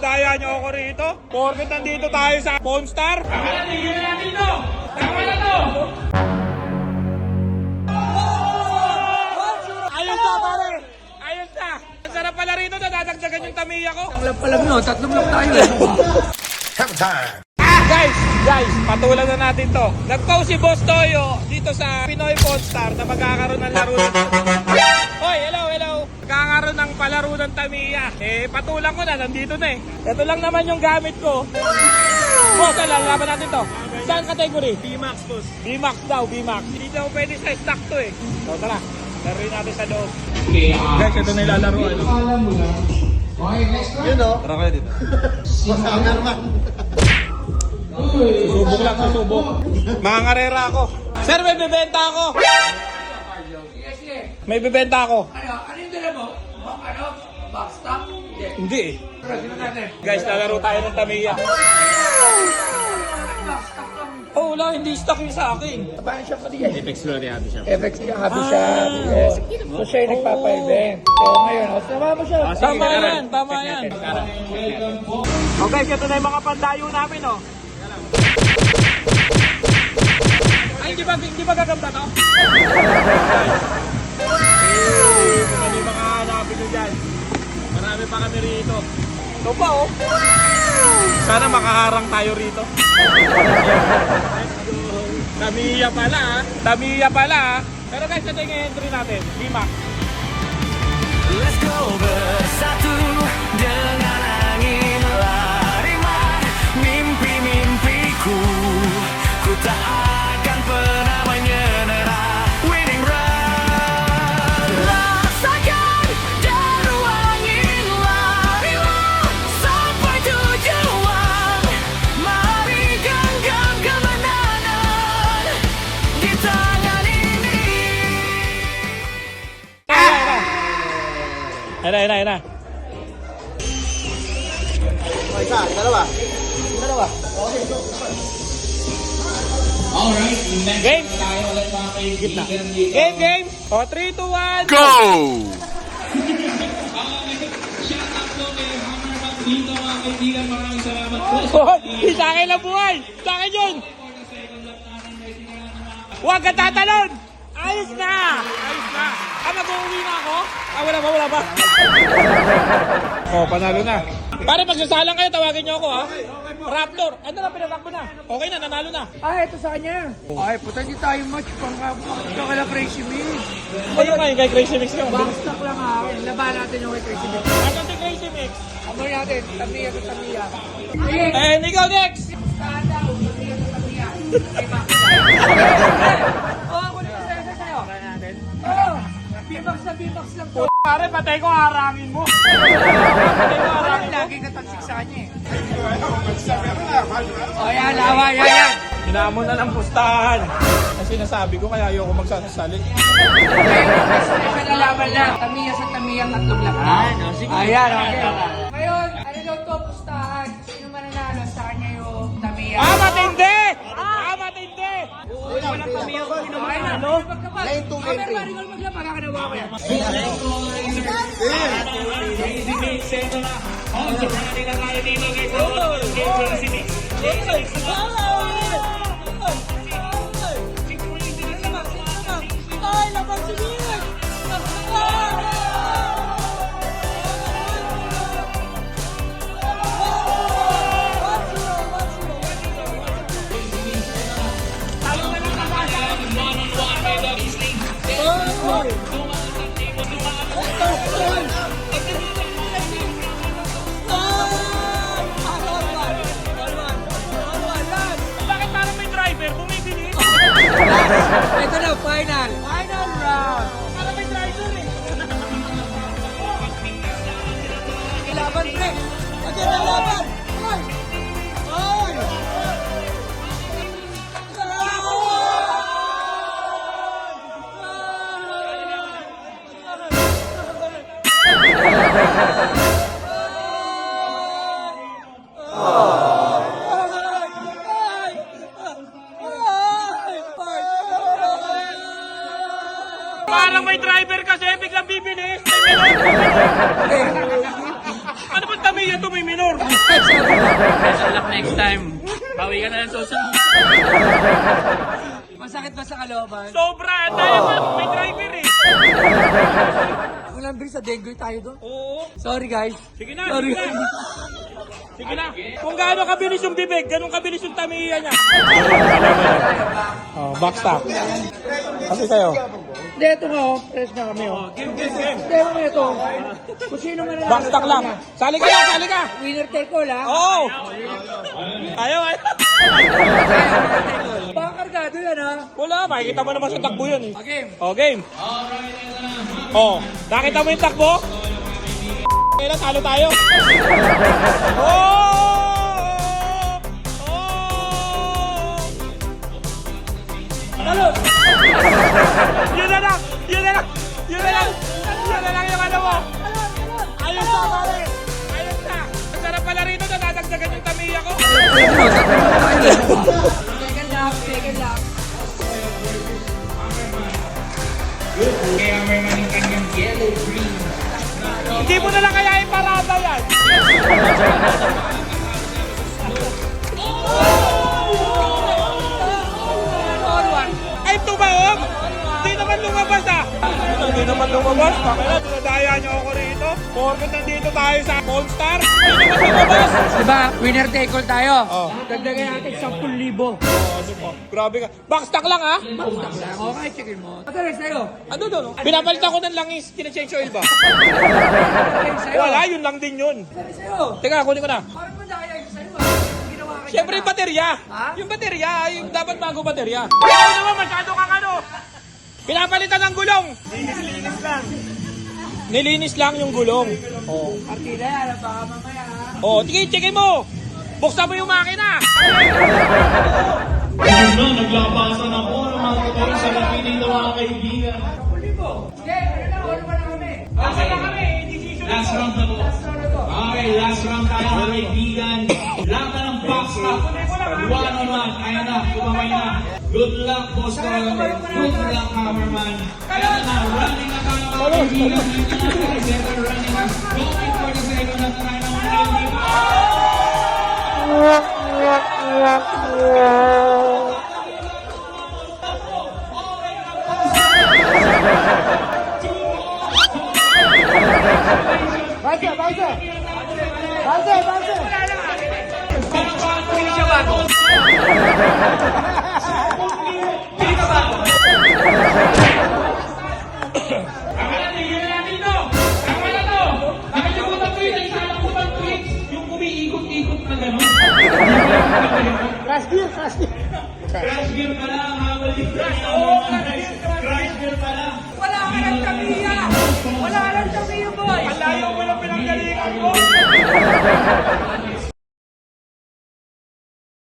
dinadaya nyo ako rito. Porket nandito tayo sa Pawn Star. Tigil na dito! Tama na to! Ayos na pare! Ayos na! Ang sarap pala rito, nadadagdagan yung tamiya ko. Ang lap pa lang no, tatlong lap tayo eh. Have time. Guys, patulan na natin to. Nag-post si Boss Toyo dito sa Pinoy Pawn Star na magkakaroon ng laro ng Hoy, hello. Magkakaroon ng palaro ng Tamiya. Patulan ko na, nandito na eh. Ito lang naman yung gamit ko. Boss, lalaban natin to. Saan category? B-Max, boss. B-Max daw, B-Max. Hindi daw pwede sa stock to eh. So tara, laruin natin sa loob. Guys, ito na ilalaruan. Yun o. Tara kayo dito. Masama naman. Susubok lang, susubok. Mga ngarera ako. Sir, may bibenta ako. May bibenta ako. Ano yung dala mo? Backstop? Hindi eh. Guys, lalaro tayo ng Tamiya. Oh, wala, hindi stock yung sa akin. Paano siya pa diyan? Apex Glory Happy Shop. FX niya, happy siya. Yes. So siya yung nagpapa-event. So ngayon, sama mo siya. Tama yan, tama yan. Oh guys, ito na yung mga pandayo namin oh. Ay, hindi ba gagamba to? Ito na yung mga hanapin nyo dyan. Marami pa kami rito. Ito pa oh. Sana makaharang tayo rito. Tamiya pala ah. Tamiya pala ah. Pero guys, ito yung entry natin. B-Max. Let's go bersatu dengan angin lariman mimpi-mimpiku. Ku tak akan pernah menyerah. Winning run. Rasakan deru angin larilah sampai tujuan. Mari genggam kemenangan di tangan ini. Ayan na. O, isa, dalawa. Game! Game! O, 3, 2, 1, Go! Sa akin lang buhay! Sa akin yun! Huwag ka tatalon! Ayos na! Mag-uwi na ako? Wala pa. Panalo na. Pare, pagsasalang kayo, tawagin niyo ako ha. Raptor! Ano na, pinatake mo na. Okay na, nanalo na. Ito sa kanya. Ay, puta di tayo match. Pangkabukit ka kala Crazy Mix. Ano kayo kay Crazy Mix ka? Backstop lang ha. Laban natin yung kay Crazy Mix. Ano si Crazy Mix? Amor natin, Tamiya sa Tamiya. Ikaw next! Ako na sa'yo. Oo. B-Max lang to. Pare, patay ko harangin mo. Lagi ka tansik sa kanya eh. O yan, lawa, yan. Hinamon na ng pustahan. Kasi sinasabi ko, kaya ayoko magsasali. Special na laban na. Tamiya sa Tamiya, tatlong laban. Ayan, okay. Ngayon, ano daw to, pustahan? Sino mananalo sa kanya yung Tamiya? Matindi! Walang Tamiya ko, sino mananalo? Lane 2 Pero maringal maglaba, kakanawa ko yan. Crazy Mix, ito na. Sobrang nila tayo dito kay Crazy Mix. Ay, laban si Mix! Bakit parang may driver? Bumibili? Ito na, final round. Parang may driver eh. Laban, pre. Again, ang laban! Ay! Ay! Parang may driver kasi, biglang bibili. Ano ba Tamiya dito may minor. Best of luck next time. Bawi ka na ng susunod. Masakit ba sa kalooban? Sobra, tayo ba? May driver eh. Walang sa dengue tayo doon. Oo. Sorry guys. Sige na, Sorry. sige na. Sige na. Kung gaano kabilis yung bibig, ganun kabilis yung tamiya niya. Oh, backstop. Kasi kayo. Hindi, ito nga oh. Press na kami oh. Game. Hindi, ito. Kung sino man nanalo Backstop lang. Sali ka. Winner take all ha. Oo. Ayaw. Baka kargado yan ha. Wala, makikita mo naman sa takbo yun eh. Okay. Oh, game. Oh, nakita mo yung takbo? Kailan talo tayo? Talo! Yun na lang yung ano mo. Ayos na, pare. Ayos na. Ang sarap pala rito, nadadagdagan yung tamiya ko. Second lap. Hindi mo na lang kaya iparada yan. Ay, tumaob! Hindi naman lumabas ah! Hindi naman lumabas. Pakila, dinadaya niyo ako rito. Porket nandito tayo sa Polestar. Hindi naman lumabas. Diba, winner take all tayo. Oh. Dagdagan natin 10,000. Grabe ka. Backstock lang ah. Okay, checkin mo. Matalas sa'yo. Ano doon? Pinapalit ako ng langis. Kina-change oil ba? Matalas sa'yo. Wala, yun lang din yun. Matalas sa'yo. Teka, kunin ko na. Parang madaya yung sa'yo ah. Ginawa ka Siyempre yung baterya. Ha? Yung baterya, yung dapat bago baterya. Ikaw naman, masyado kang ano. Pinapalitan ng gulong. Nilinis lang. Nilinis lang yung gulong. Oh. Partida yan, baka mamaya ha. Oh, sige mo. Buksan mo yung makina. Naglabasan ako ng mga totoo sa labi dito mga kaibigan. 10,000. Okay, ano na, all na kami. Okay na kami. Last round na po. Okay, last round tayo mga kaibigan. Laban ng box top. One on one. Ayan na, kumamay na. Good luck, boss ko. Good luck, cameraman. Ayan na, running na tayo mga kaibigan. Dito na tayo, center running. Going for the second at tayo ng mga kaibigan. Yung umiikot-ikot na gano'n. Crash gear pala ang habal dito. Crash gear pala. Wala ka ng tamiya. Wala ka ng tamiya, boy. Malayo mo lang pinanggalingan ko.